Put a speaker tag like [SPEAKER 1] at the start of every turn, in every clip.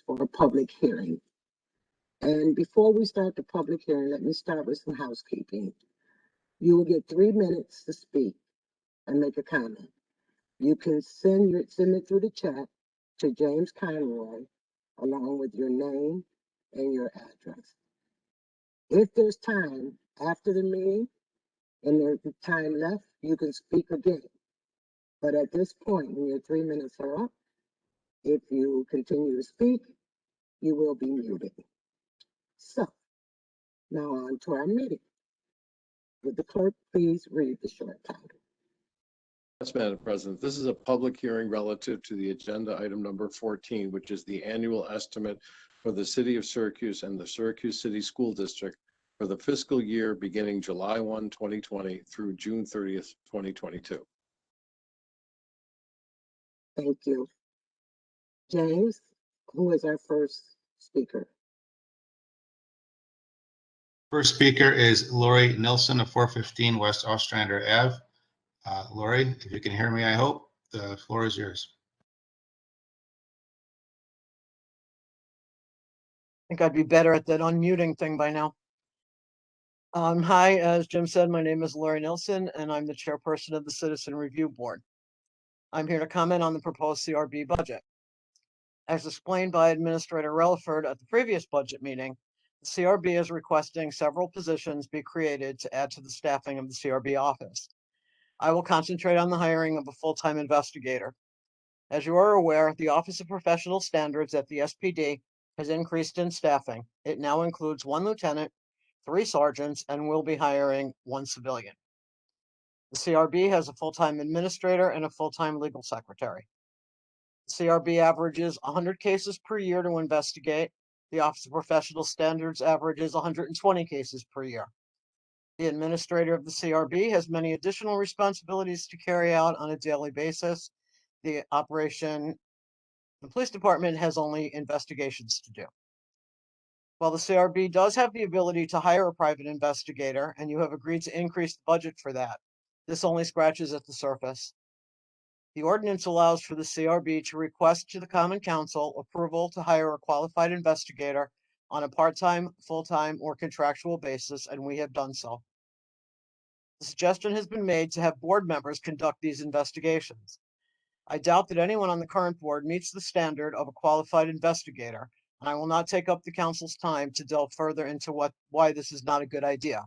[SPEAKER 1] for a public hearing. And before we start the public hearing, let me start with some housekeeping. You will get 3 minutes to speak and make a comment. You can send it through the chat to James Conroy along with your name and your address. If there's time after the meeting and there's time left, you can speak again. But at this point, when your 3 minutes are up, if you continue to speak, you will be muted. So, now on to our meeting. Would the clerk please read the short title?
[SPEAKER 2] Yes, Madam President. This is a public hearing relative to the agenda item number 14, which is the annual estimate for the City of Syracuse and the Syracuse City School District for the fiscal year beginning July 1, 2020 through June 30th, 2022.
[SPEAKER 1] Thank you. James, who is our first speaker?
[SPEAKER 3] First speaker is Lori Nilsson of 415 West Ostrander Ave. Lori, if you can hear me, I hope. The floor is yours.
[SPEAKER 4] I think I'd be better at that unmuting thing by now. Hi, as Jim said, my name is Lori Nilsson, and I'm the chairperson of the Citizen Review Board. I'm here to comment on the proposed CRB budget. As explained by Administrator Relaford at the previous budget meeting, the CRB is requesting several positions be created to add to the staffing of the CRB office. I will concentrate on the hiring of a full-time investigator. As you are aware, the Office of Professional Standards at the SPD has increased in staffing. It now includes 1 lieutenant, 3 sergeants, and will be hiring 1 civilian. The CRB has a full-time administrator and a full-time legal secretary. The CRB averages 100 cases per year to investigate. The Office of Professional Standards averages 120 cases per year. The administrator of the CRB has many additional responsibilities to carry out on a daily basis. The police department has only investigations to do. While the CRB does have the ability to hire a private investigator, and you have agreed to increase the budget for that, this only scratches at the surface. The ordinance allows for the CRB to request to the Common Council approval to hire a qualified investigator on a part-time, full-time, or contractual basis, and we have done so. The suggestion has been made to have board members conduct these investigations. I doubt that anyone on the current board meets the standard of a qualified investigator, and I will not take up the council's time to delve further into why this is not a good idea.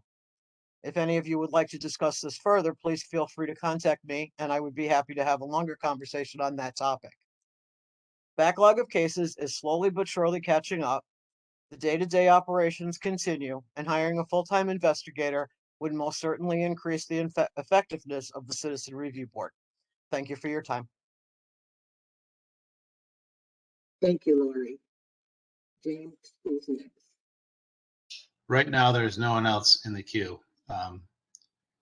[SPEAKER 4] If any of you would like to discuss this further, please feel free to contact me, and I would be happy to have a longer conversation on that topic. Backlog of cases is slowly but surely catching up. The day-to-day operations continue, and hiring a full-time investigator would most certainly increase the effectiveness of the Citizen Review Board. Thank you for your time.
[SPEAKER 1] Thank you, Lori. James, who's next?
[SPEAKER 3] Right now, there's no one else in the queue.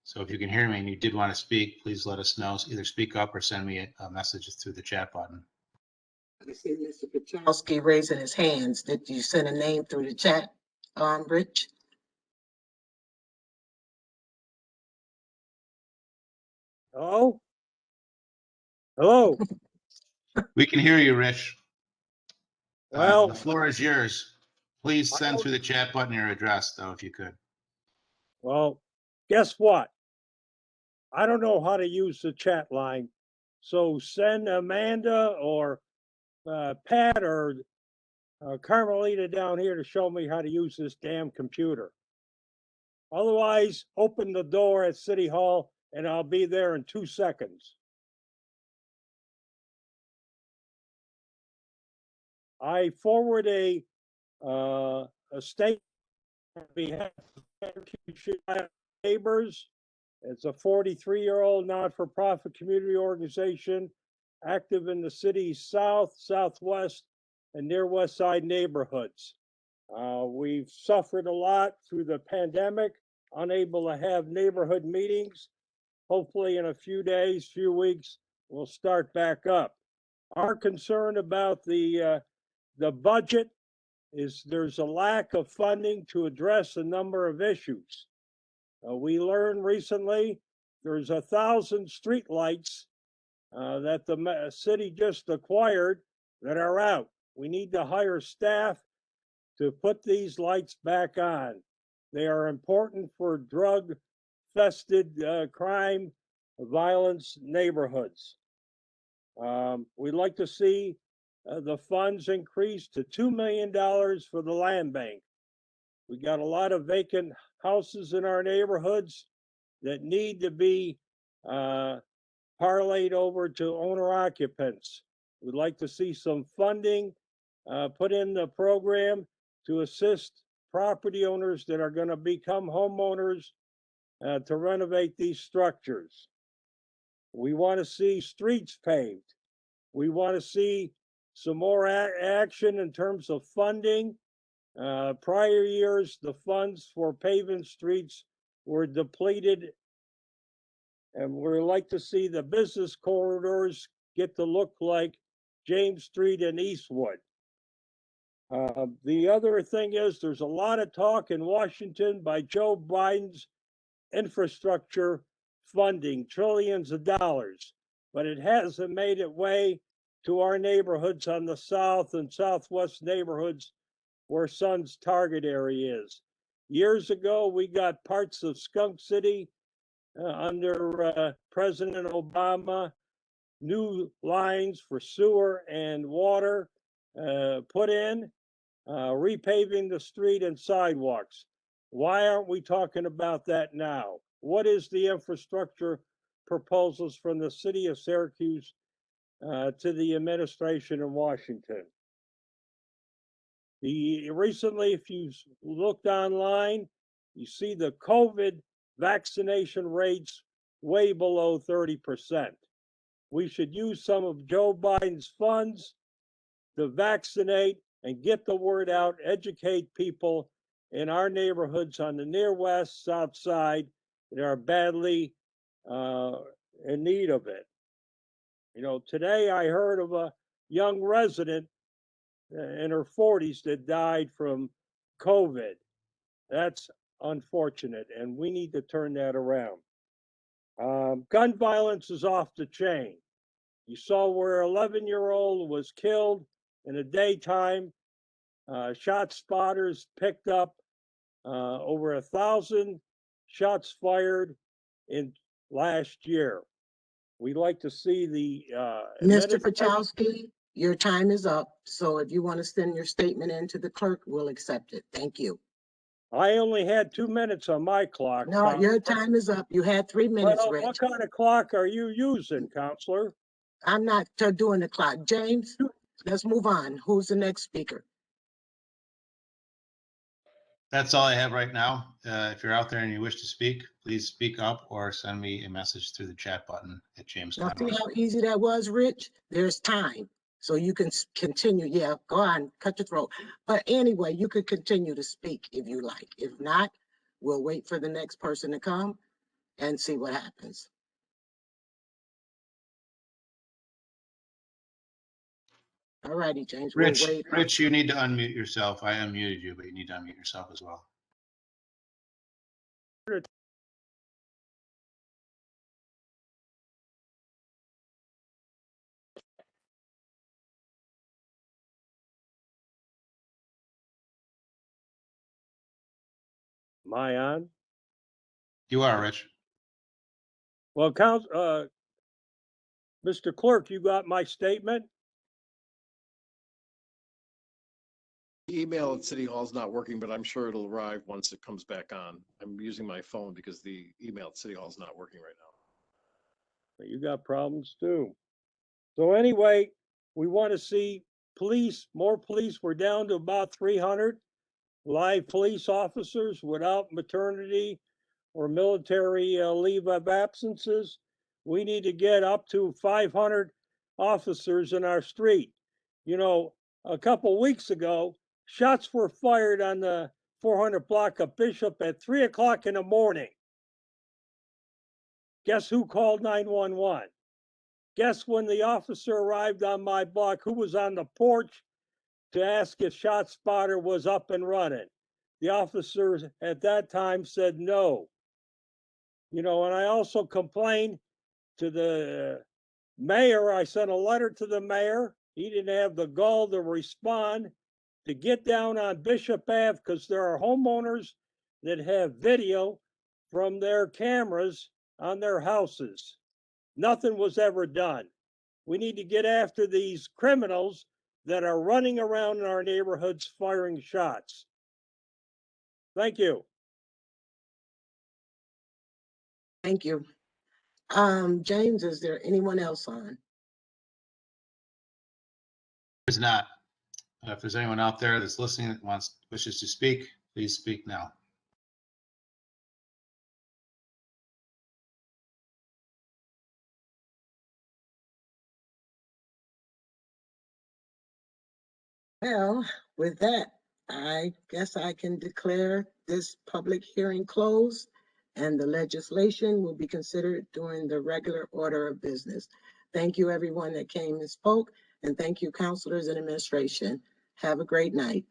[SPEAKER 3] So if you can hear me and you did want to speak, please let us know. Either speak up or send me a message through the chat button.
[SPEAKER 1] I see Mr. Pachowski raising his hands. Did you send a name through the chat, Rich?
[SPEAKER 5] Hello? Hello?
[SPEAKER 3] We can hear you, Rich.
[SPEAKER 5] Well,
[SPEAKER 3] the floor is yours. Please send through the chat button your address, though, if you could.
[SPEAKER 5] well, guess what? I don't know how to use the chat line. So send Amanda or Pat or Carmelita down here to show me how to use this damn computer. Otherwise, open the door at City Hall and I'll be there in 2 seconds. I forward a statement on behalf of neighbors. It's a 43-year-old not-for-profit community organization active in the city's south, southwest, and near west side neighborhoods. We've suffered a lot through the pandemic, unable to have neighborhood meetings. Hopefully in a few days, few weeks, we'll start back up. Our concern about the budget is there's a lack of funding to address a number of issues. We learned recently there's 1,000 street lights that the city just acquired that are out. We need to hire staff to put these lights back on. They are important for drug-fested crime, violence neighborhoods. We'd like to see the funds increased to $2 million for the land bank. We got a lot of vacant houses in our neighborhoods that need to be parlayed over to owner occupants. We'd like to see some funding put in the program to assist property owners that are going to become homeowners to renovate these structures. We want to see streets paved. We want to see some more action in terms of funding. Prior years, the funds for paving streets were depleted, and we'd like to see the business corridors get to look like James Street and Eastwood. The other thing is there's a lot of talk in Washington by Joe Biden's infrastructure funding, trillions of dollars, but it hasn't made its way to our neighborhoods on the south and southwest neighborhoods where Sun's target area is. Years ago, we got parts of Skunk City under President Obama, new lines for sewer and water put in, repaving the street and sidewalks. Why aren't we talking about that now? What is the infrastructure proposals from the city of Syracuse to the administration in Washington? Recently, if you looked online, you see the COVID vaccination rates way below 30%. We should use some of Joe Biden's funds to vaccinate and get the word out, educate people in our neighborhoods on the near west, south side that are badly in need of it. You know, today I heard of a young resident in her 40s that died from COVID. That's unfortunate, and we need to turn that around. Gun violence is off the chain. You saw where an 11-year-old was killed in the daytime. Shot spotters picked up over 1,000 shots fired in last year. We'd like to see the
[SPEAKER 1] Mr. Pachowski, your time is up. So if you want to send your statement in to the clerk, we'll accept it. Thank you.
[SPEAKER 5] I only had 2 minutes on my clock.
[SPEAKER 1] No, your time is up. You had 3 minutes,
[SPEAKER 5] Well,
[SPEAKER 1] Rich.
[SPEAKER 5] what kind of clock are you using, Counselor?
[SPEAKER 1] I'm not doing the clock. James, let's move on. Who's the next speaker?
[SPEAKER 3] That's all I have right now. If you're out there and you wish to speak, please speak up or send me a message through the chat button at James
[SPEAKER 1] Now, see
[SPEAKER 3] Conroy.
[SPEAKER 1] how easy that was, Rich? There's time. So you can continue. Yeah, go on, cut your throat. But anyway, you could continue to speak if you like. If not, we'll wait for the next person to come and see what happens. All righty, James. We'll wait.
[SPEAKER 3] Rich, you need to unmute yourself. I unmuted you, but you need to unmute yourself as well.
[SPEAKER 5] Am I on?
[SPEAKER 3] You are, Rich.
[SPEAKER 5] Well, Mr. Clerk, you got my statement?
[SPEAKER 2] The email at City Hall is not working, but I'm sure it'll arrive once it comes back on. I'm using my phone because the email at City Hall is not working right now.
[SPEAKER 5] You got problems too. So anyway, we want to see police, more police. We're down to about 300 live police officers without maternity or military leave of absences. We need to get up to 500 officers in our street. You know, a couple weeks ago, shots were fired on the 400 block of Bishop at 3 o'clock in the morning. Guess who called 911? Guess when the officer arrived on my block, who was on the porch to ask if ShotSpotter was up and running? The officers at that time said no. You know, and I also complained to the mayor. I sent a letter to the mayor He didn't have the gall to respond, to get down on Bishop Ave, because there are homeowners that have video from their cameras on their houses. Nothing was ever done. We need to get after these criminals that are running around in our neighborhoods firing shots. Thank you.
[SPEAKER 1] Thank you. James, is there anyone else on?
[SPEAKER 3] There's not. If there's anyone out there that's listening that wishes to speak, please speak now.
[SPEAKER 1] Well, with that, I guess I can declare this public hearing closed, and the legislation will be considered during the regular order of business. Thank you, everyone that came and spoke, and thank you, counselors and administration. Have a great night.